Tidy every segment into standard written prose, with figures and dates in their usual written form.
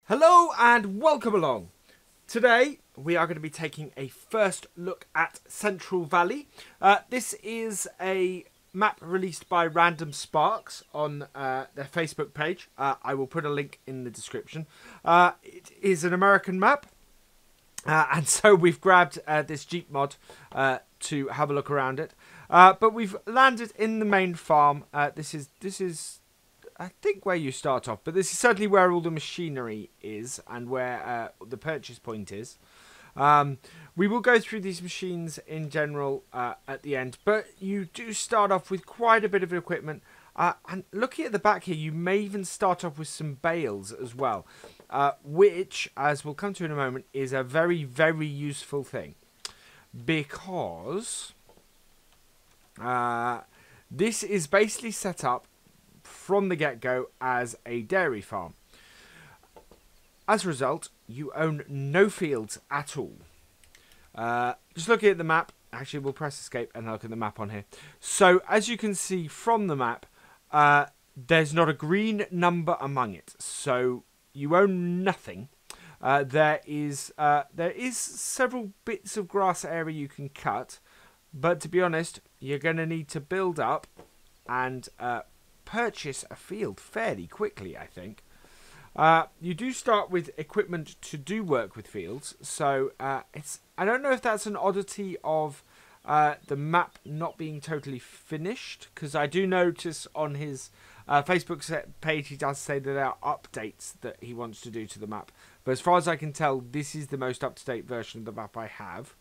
Hello and welcome along. Today we are going to be taking a first look at Central Valley. This is a map released by Random Sparks on their Facebook page. I will put a link in the description. It is an American map, and so we've grabbed this Jeep mod to have a look around it. But we've landed in the main farm. This is I think where you start off, but this is certainly where all the machinery is and where the purchase point is. We will go through these machines in general at the end, but you do start off with quite a bit of equipment. And looking at the back here, you may even start off with some bales as well, which, as we'll come to in a moment, is a very, very useful thing. Because this is basically set up from the get-go as a dairy farm. As a result, you own no fields at all. Just looking at the map, actually we'll press escape and look at the map on here. So as you can see from the map, there's not a green number among it. So you own nothing. There is several bits of grass area you can cut, but to be honest, you're going to need to build up and purchase a field fairly quickly, I think. You do start with equipment to do work with fields, so I don't know if that's an oddity of the map not being totally finished, because I do notice on his Facebook page he does say that there are updates that he wants to do to the map, but as far as I can tell, this is the most up-to-date version of the map I have.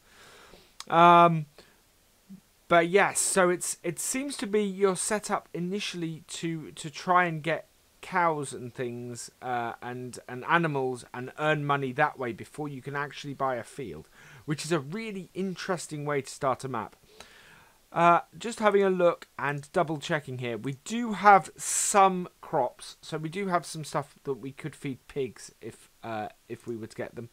But yes, so it seems to be your setup initially to try and get cows and things and animals and earn money that way before you can actually buy a field, which is a really interesting way to start a map. Just having a look and double checking here, we do have some crops, so we do have some stuff that we could feed pigs if we were to get them.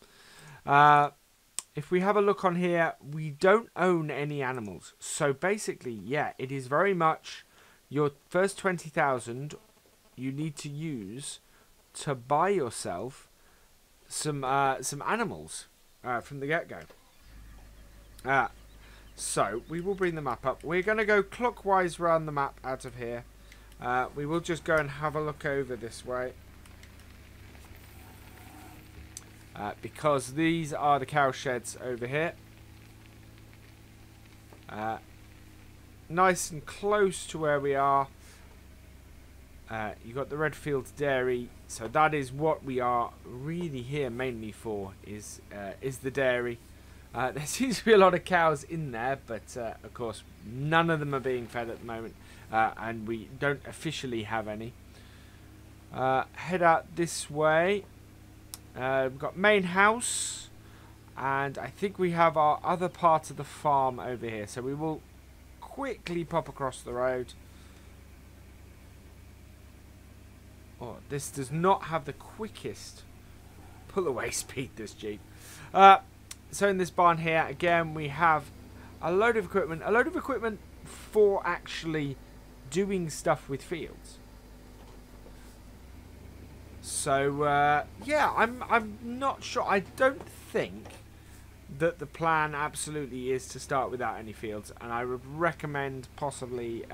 If we have a look on here, we don't own any animals. So basically, yeah, it is very much your first 20,000 you need to use to buy yourself some animals from the get-go. So we will bring the map up. We're going to go clockwise around the map out of here. We will just go and have a look over this way. Because these are the cow sheds over here. Nice and close to where we are. You've got the Redfield Dairy, so that is what we are really here mainly for, is the dairy. There seems to be a lot of cows in there, but of course none of them are being fed at the moment, and we don't officially have any. Head out this way. We've got main house, and I think we have our other part of the farm over here, so we will quickly pop across the road. Oh, this does not have the quickest pull away speed, this Jeep. So in this barn here, again, we have a load of equipment for actually doing stuff with fields. So, yeah, I'm not sure. I don't think that the plan absolutely is to start without any fields. And I would recommend possibly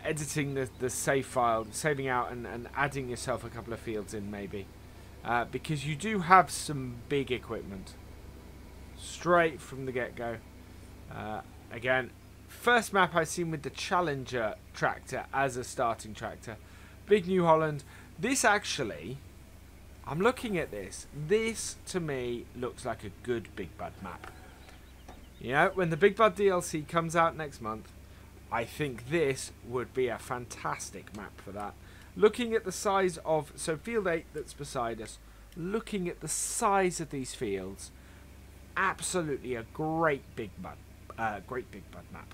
editing the save file, saving out and adding yourself a couple of fields in maybe. Because you do have some big equipment. Straight from the get-go. Again, first map I've seen with the Challenger tractor as a starting tractor. Big New Holland. This actually, I'm looking at this. This, to me, looks like a good Big Bud map. You know, when the Big Bud DLC comes out next month, I think this would be a fantastic map for that. Looking at the size of, so field 8 that's beside us, looking at the size of these fields, absolutely a great Big Bud map.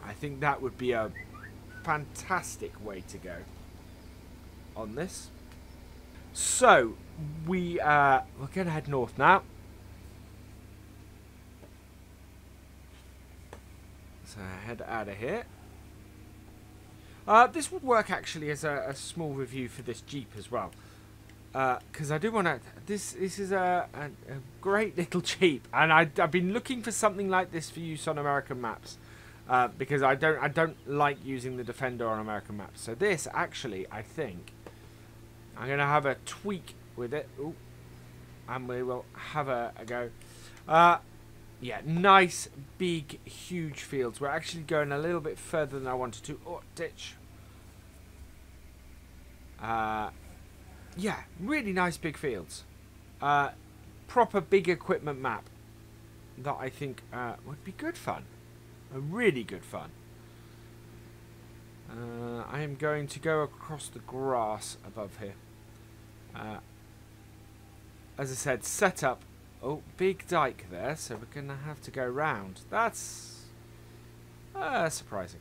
I think that would be a fantastic way to go on this. So we're going to head north now. So head out of here. This would work actually as a small review for this Jeep as well. because I do want to. This is a great little Jeep, and I've been looking for something like this for use on American maps, because I don't like using the Defender on American maps. So this actually, I think, I'm gonna have a tweak with it. Ooh, and we will have a go. Yeah, nice, big, huge fields. We're actually going a little bit further than I wanted to. Oh, ditch. Yeah, really nice big fields. Proper big equipment map that I think would be good fun. Really good fun. I am going to go across the grass above here. As I said, set up. Oh, big dike there, so we're going to have to go round. That's surprising.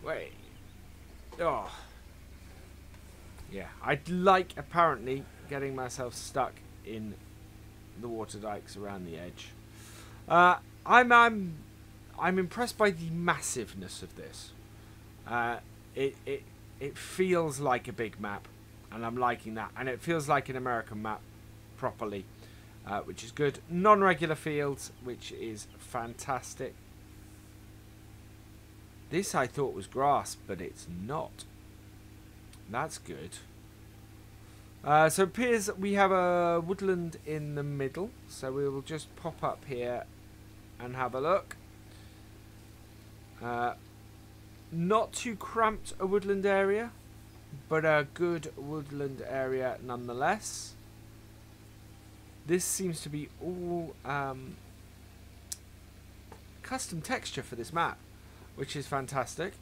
Wait. Oh. Yeah, I'd like, apparently, getting myself stuck in the water dikes around the edge. I'm impressed by the massiveness of this. It feels like a big map, and I'm liking that. And it feels like an American map properly, which is good. Non-regular fields, which is fantastic. This I thought was grass, but it's not. That's good. So it appears we have a woodland in the middle, so we will just pop up here and have a look. Not too cramped a woodland area, but a good woodland area nonetheless. This seems to be all custom texture for this map, which is fantastic.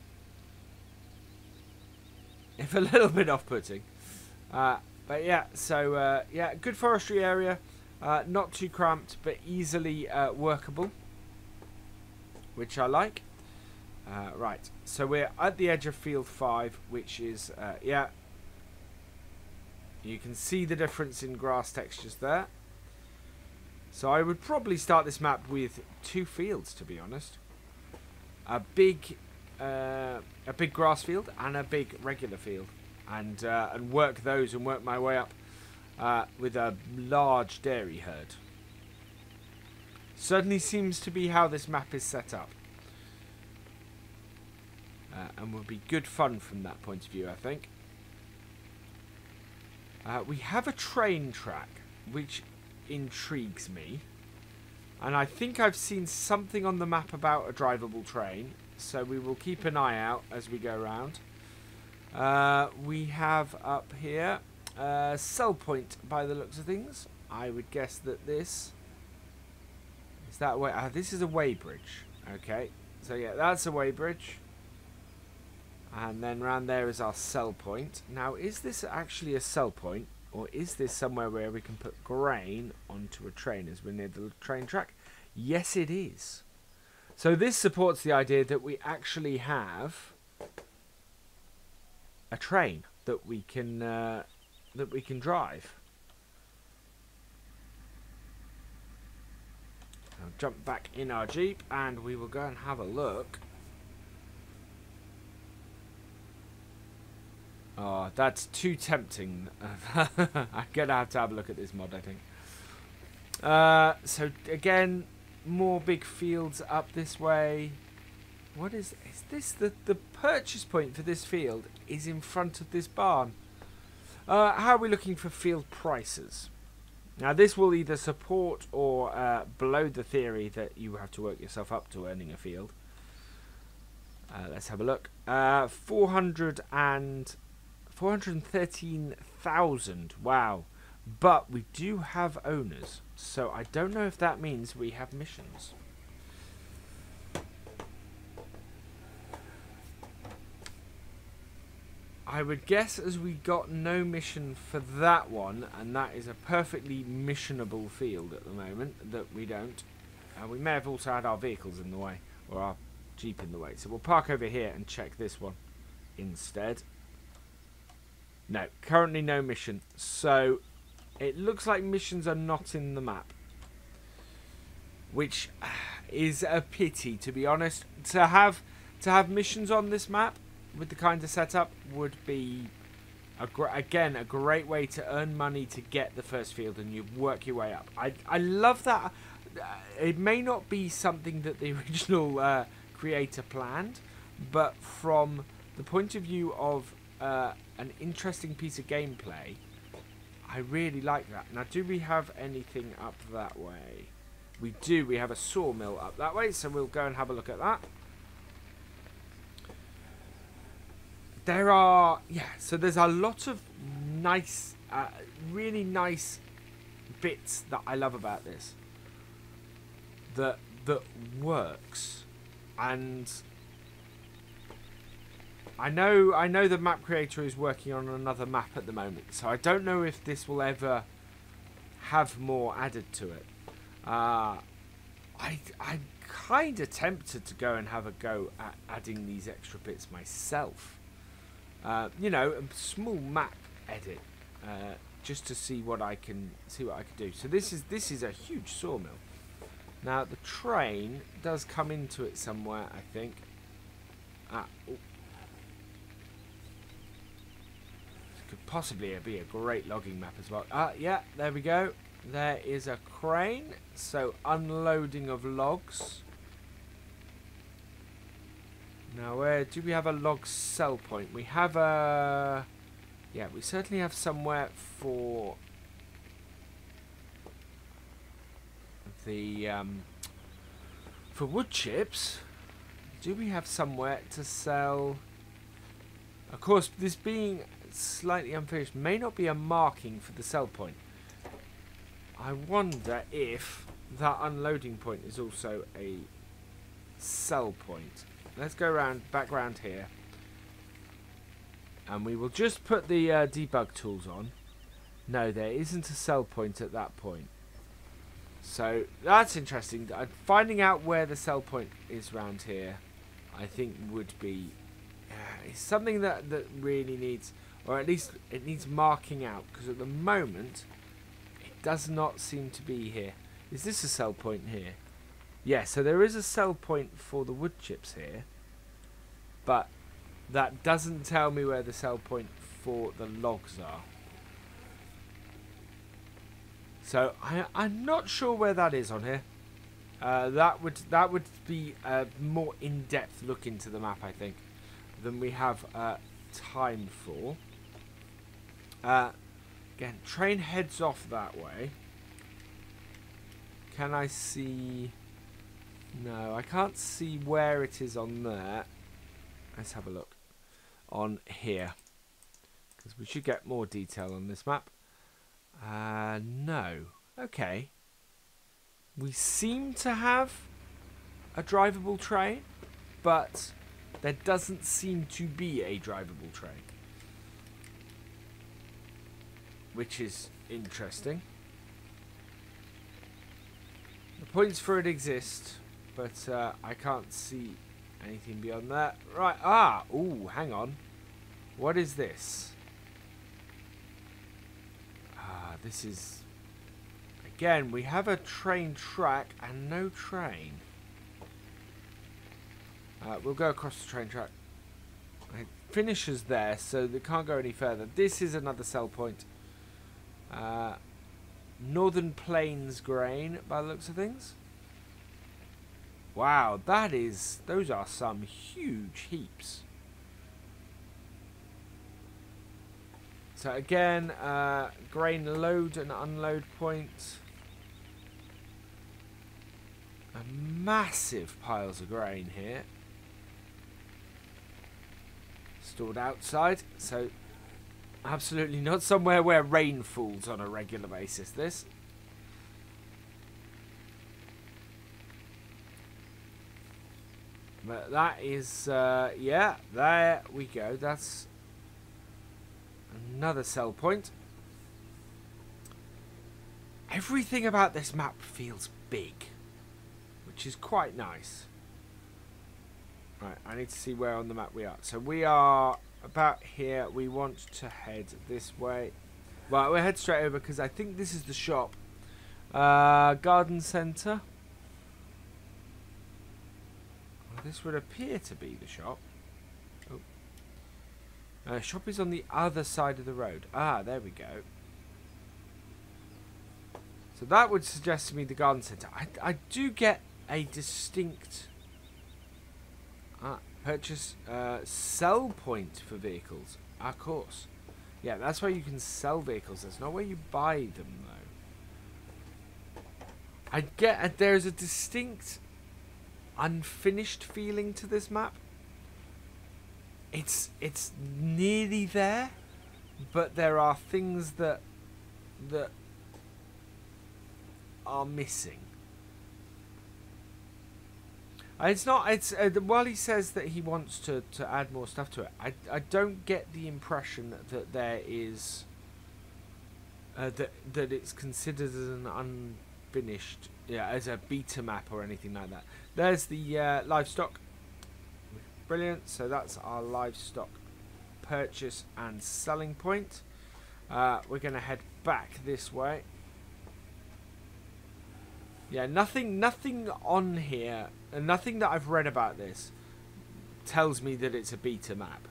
If a little bit off-putting. But yeah, so yeah, good forestry area. Not too cramped, but easily workable, which I like. Right, so we're at the edge of field 5, which is, yeah, you can see the difference in grass textures there. So I would probably start this map with 2 fields, to be honest. A big grass field and a big regular field, and work those and work my way up with a large dairy herd. Certainly seems to be how this map is set up, and will be good fun from that point of view, I think. We have a train track, which intrigues me, and I think I've seen something on the map about a drivable train, so we will keep an eye out as we go around. We have up here sell point by the looks of things. I would guess that this is that way. This is a weighbridge. Okay, so yeah, that's a weighbridge. And then round there is our sell point. Now, is this actually a sell point, or is this somewhere where we can put grain onto a train as we're near the train track? Yes, it is. So this supports the idea that we actually have a train that we can drive. I'll jump back in our Jeep and we will go and have a look. Oh, that's too tempting. I'm going to have a look at this mod, I think. So, again, more big fields up this way. What is this? The purchase point for this field is in front of this barn. How are we looking for field prices? Now, this will either support or below the theory that you have to work yourself up to earning a field. Let's have a look. 413,000. Wow. But we do have owners, so I don't know if that means we have missions. I would guess as we got no mission for that one, and that is a perfectly missionable field at the moment, that we don't. We may have also had our vehicles in the way, or our Jeep in the way. So we'll park over here and check this one instead. No, currently no mission. So it looks like missions are not in the map, which is a pity, to be honest. To have missions on this map with the kind of setup would be Again, a great way to earn money to get the first field, and you work your way up. I love that. It may not be something that the original creator planned, but from the point of view of an interesting piece of gameplay, I really like that. Now, do we have anything up that way? We do. We have a sawmill up that way, so we'll go and have a look at that. There are, yeah, so there's a lot of nice, really nice bits that I love about this. That works. And I know the map creator is working on another map at the moment, so I don't know if this will ever have more added to it. I'm kind of tempted to go and have a go at adding these extra bits myself. You know, a small map edit, just to see what I can do. So this is a huge sawmill. Now the train does come into it somewhere, I think. This could possibly be a great logging map as well. Yeah, there we go. There is a crane, so unloading of logs. Now, where do we have a log sell point? We have a... Yeah, we certainly have somewhere for the... for wood chips. Do we have somewhere to sell... Of course, this being slightly unfinished may not be a marking for the sell point. I wonder if that unloading point is also a sell point. Let's go back round here, and we will just put the debug tools on. No, there isn't a sell point at that point. So that's interesting. Finding out where the sell point is round here, I think would be it's something that really needs, or at least it needs marking out, because at the moment it does not seem to be here. Is this a sell point here? Yeah, so there is a sell point for the wood chips here, but that doesn't tell me where the sell point for the logs are. So I'm not sure where that is on here. That would be a more in-depth look into the map, I think, than we have time for. Again, train heads off that way. Can I see... No, I can't see where it is on there. Let's have a look on here, because we should get more detail on this map. No. Okay. We seem to have a drivable train, but there doesn't seem to be a drivable train, which is interesting. The points for it exist, but I can't see anything beyond that. Right, ooh, hang on. What is this? This is... Again, we have a train track and no train. We'll go across the train track. It finishes there, so they can't go any further. This is another sell point. Northern Plains grain, by the looks of things. Wow, those are some huge heaps. So again, grain load and unload point. Massive piles of grain here. Stored outside, so absolutely not somewhere where rain falls on a regular basis, this. But that is, yeah, there we go. That's another sell point. Everything about this map feels big, which is quite nice. Right, I need to see where on the map we are. So we are about here. We want to head this way. Right, we'll head straight over because I think this is the shop. Garden centre. Well, this would appear to be the shop. Oh. Shop is on the other side of the road. Ah, there we go. So that would suggest to me the garden centre. I do get a distinct purchase sell point for vehicles. Of course. Yeah, that's where you can sell vehicles. That's not where you buy them, though. I get there's a distinct unfinished feeling to this map. It's nearly there, but there are things that are missing. It's not. It's while he says that he wants to add more stuff to it, I don't get the impression that there is that it's considered as an unfinished, as a beta map or anything like that. There's the livestock. Brilliant. So that's our livestock purchase and selling point. We're going to head back this way. Yeah, nothing on here, and nothing that I've read about this tells me that it's a beta map.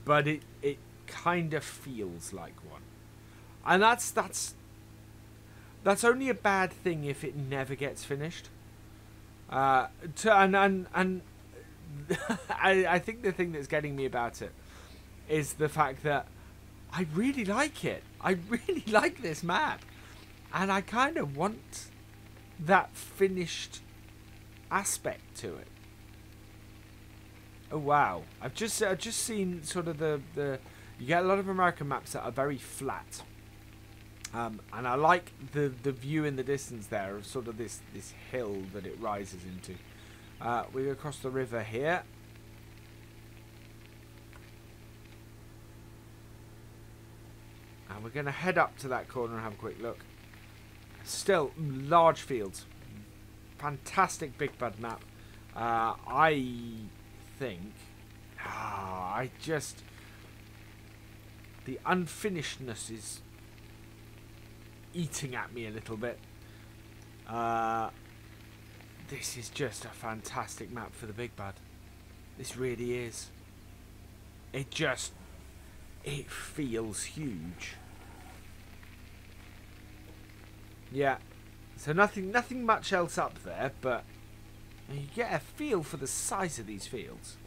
But it kind of feels like one. And that's only a bad thing if it never gets finished. I think the thing that's getting me about it is the fact that I really like it. I really like this map. And I kind of want that finished aspect to it. Oh wow. I've just seen sort of the you get a lot of American maps that are very flat. And I like the view in the distance there of sort of this hill that it rises into. We go across the river here. And we're going to head up to that corner and have a quick look. Still, large fields. Fantastic Big Bud map. I think... the unfinishedness is eating at me a little bit. This is just a fantastic map for the Big Bud. This really is. It feels huge. Yeah. So nothing much else up there, but you get a feel for the size of these fields.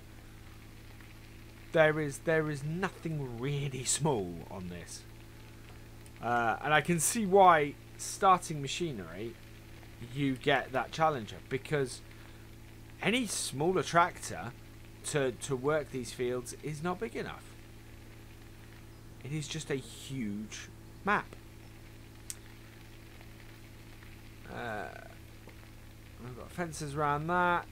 There is nothing really small on this. And I can see why starting machinery you get that challenger, because any smaller tractor to work these fields is not big enough. It is just a huge map. We've got fences around that.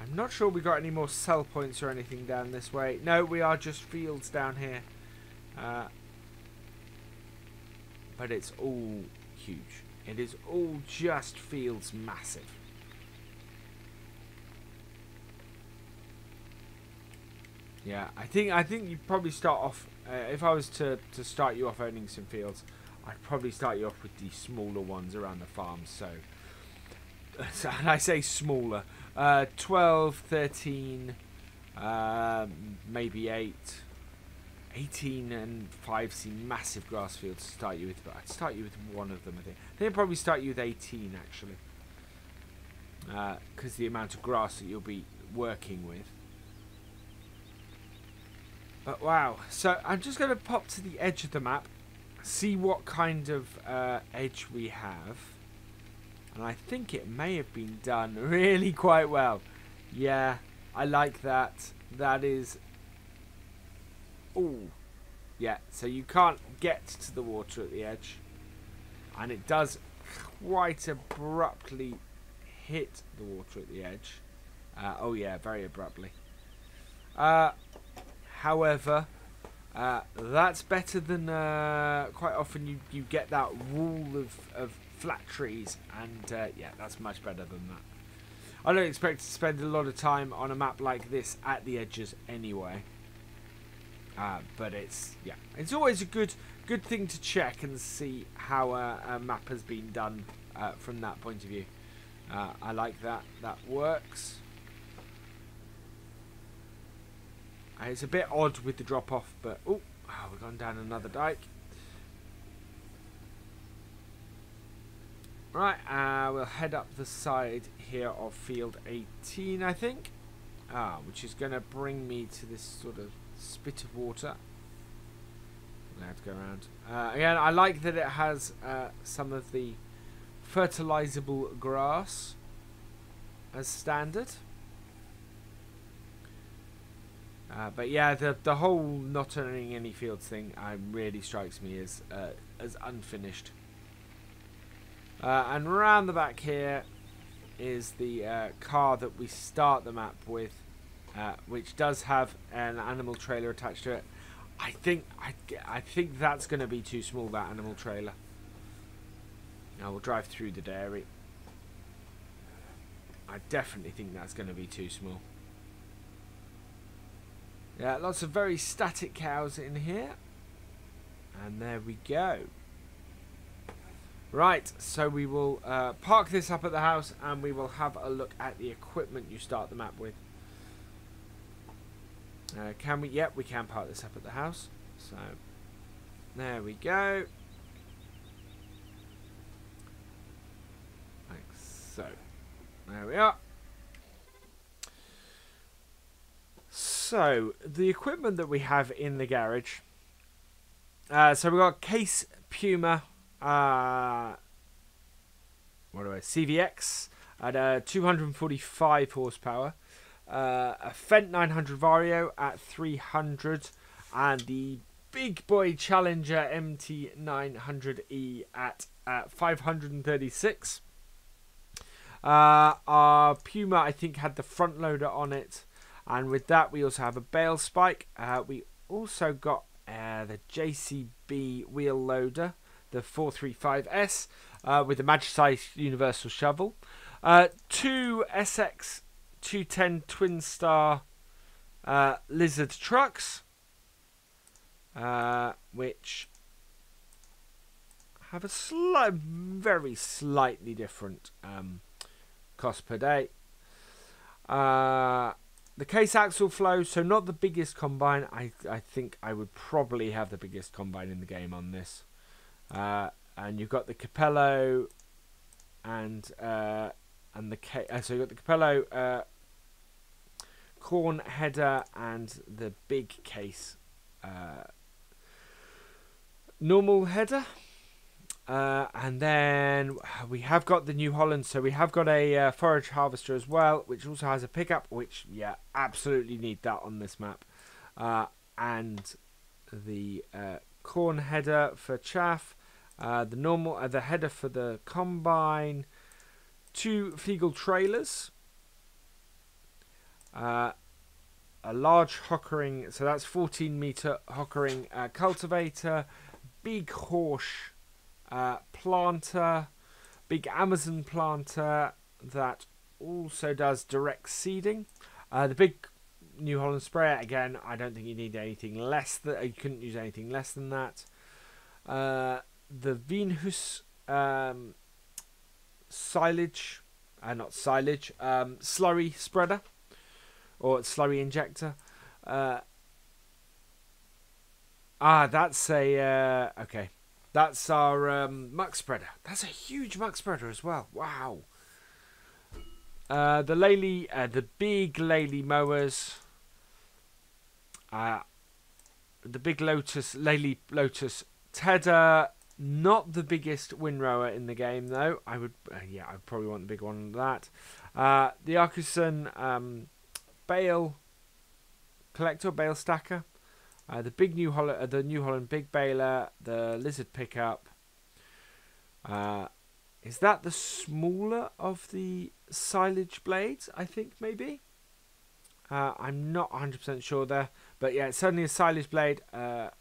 I'm not sure we got any more sell points or anything down this way. No, we are just fields down here. But it's all huge. It is all just fields massive. Yeah, I think you probably start off. If I was to start you off owning some fields, I'd probably start you off with the smaller ones around the farms. So and I say smaller, 12, 13, maybe 8, 18 and 5 seem massive grass fields to start you with, but I'd start you with one of them. I think I'd probably start you with 18 actually, because the amount of grass that you'll be working with. But wow, so I'm just going to pop to the edge of the map, see what kind of edge we have. And I think it may have been done really quite well. Yeah, I like that. That is... Ooh. Yeah, so you can't get to the water at the edge. And it does quite abruptly hit the water at the edge. Oh yeah, very abruptly. However, that's better than quite often you get that wall of flat trees, and yeah, that's much better than that. I don't expect to spend a lot of time on a map like this at the edges anyway, but it's always a good thing to check and see how a map has been done from that point of view. I like that. That works. It's a bit odd with the drop off, but oh, we've gone down another dike. Right, we'll head up the side here of field 18, I think, which is going to bring me to this sort of spit of water. I have to go around. Again, I like that it has some of the fertilizable grass as standard. But yeah, the whole not owning any fields thing really strikes me as unfinished. And round the back here is the car that we start the map with, which does have an animal trailer attached to it. I think that's going to be too small, that animal trailer. Now we'll drive through the dairy. I definitely think that's going to be too small. Yeah, lots of very static cows in here. And there we go. Right, so we will park this up at the house and we will have a look at the equipment you start the map with. Can we? Yep, we can park this up at the house. So, there we go. Like so. There we are. So, the equipment that we have in the garage. So we've got Case Puma CVX at 245 horsepower, a Fendt 900 Vario at 300, and the big boy Challenger MT900E at 536. Our Puma, I think, had the front loader on it, and with that we also have a bale spike. We also got the JCB wheel loader, the 435S, with the Magicite universal shovel. Two SX 210 twin star lizard trucks, which have a very slightly different cost per day. The case axle flow, so not the biggest combine. I think I would probably have the biggest combine in the game on this. And you've got the Capello and the so you've got the Capello corn header and the big case normal header. And then we have got the New Holland, so we have got a forage harvester as well, which also has a pickup, which, yeah, absolutely need that on this map. And the corn header for chaff, the header for the combine, two Fiegel trailers, a large hockering, so that's 14-meter hockering cultivator, big horse planter, big Amazon planter that also does direct seeding. The big New Holland sprayer, again, I don't think you need anything less than, you couldn't use anything less than that. The Venhus silage, not silage, slurry spreader or slurry injector. That's a okay. That's our muck spreader. That's a huge muck spreader as well. Wow. The Lely, the big Lely mowers. The big Lely Lotus Tedder. Not the biggest windrower in the game though. I would, yeah, I'd probably want the big one of that. The Arkuson bale collector, bale stacker. The big New Holland big baler, the lizard pickup. Is that the smaller of the silage blades? I think maybe. I'm not 100% sure there, but yeah, it's certainly a silage blade. The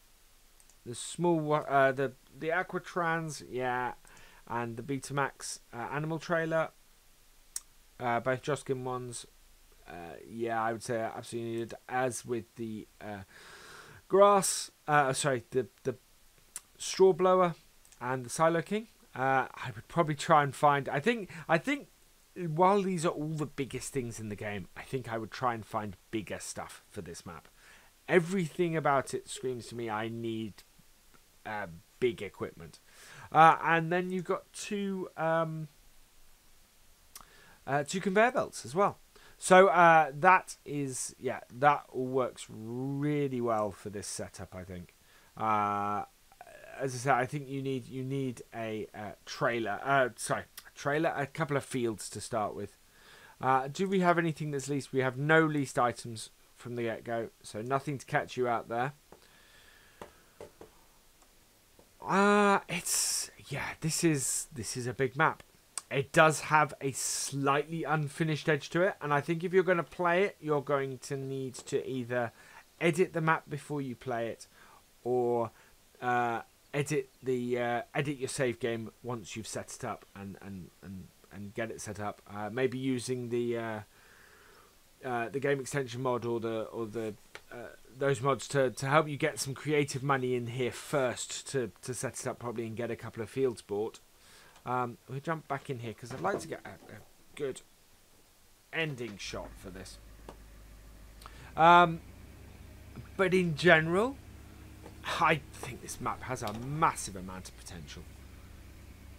small, the Aquatrans, yeah, and the Betamax animal trailer. Both Joskin ones. Yeah, I would say absolutely needed. As with the grass, the straw blower and the Silo King. I would probably try and find. I think while these are all the biggest things in the game, I think I would try and find bigger stuff for this map. Everything about it screams to me, I need big equipment. And then you've got two conveyor belts as well. So that all works really well for this setup, I think. As I said, I think you need a trailer. A couple of fields to start with. Do we have anything that's leased? We have no leased items from the get-go, so nothing to catch you out there. This is a big map. It does have a slightly unfinished edge to it, and I think if you're going to play it, you're going to need to either edit the map before you play it, or edit your save game once you've set it up and get it set up. Maybe using the game extension mod or the those mods to help you get some creative money in here first to set it up properly and get a couple of fields bought. We'll jump back in here because I'd like to get a good ending shot for this. But in general, I think this map has a massive amount of potential.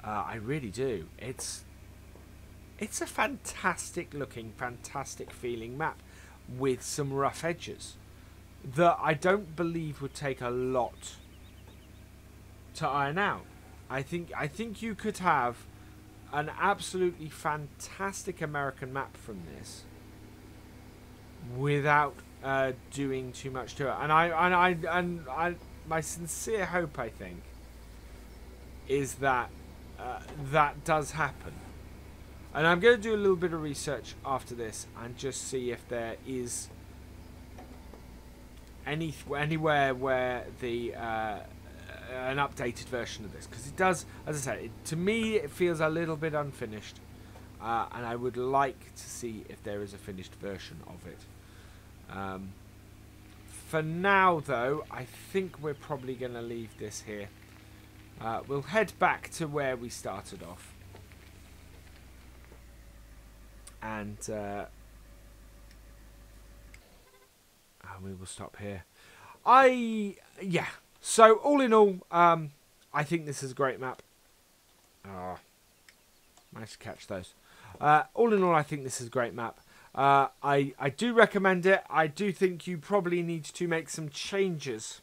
I really do. It's a fantastic looking, fantastic feeling map with some rough edges that I don't believe would take a lot to iron out. I think you could have an absolutely fantastic American map from this without doing too much to it. And my sincere hope, I think, is that that does happen. And I'm going to do a little bit of research after this and just see if there is anywhere where an updated version of this, because it does, as I say, to me it feels a little bit unfinished, and I would like to see if there is a finished version of it. For now, though, I think we're probably going to leave this here. We'll head back to where we started off. And we will stop here. So all in all, I think this is a great map. Managed to catch those. All in all, I think this is a great map. I do recommend it. I do think you probably need to make some changes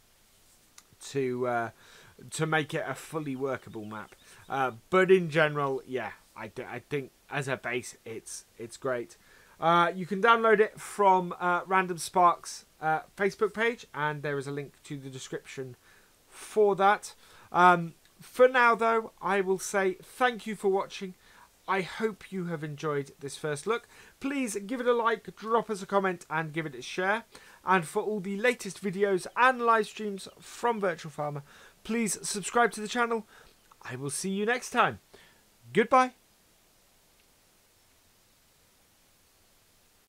to make it a fully workable map. But in general, yeah, I think as a base, it's great. You can download it from Random Sparks' Facebook page, and there is a link to the description for that. For now, though, I will say thank you for watching. I hope you have enjoyed this first look. Please give it a like, drop us a comment, and give it a share. And for all the latest videos and live streams from Virtual Farmer, please subscribe to the channel. I will see you next time. Goodbye.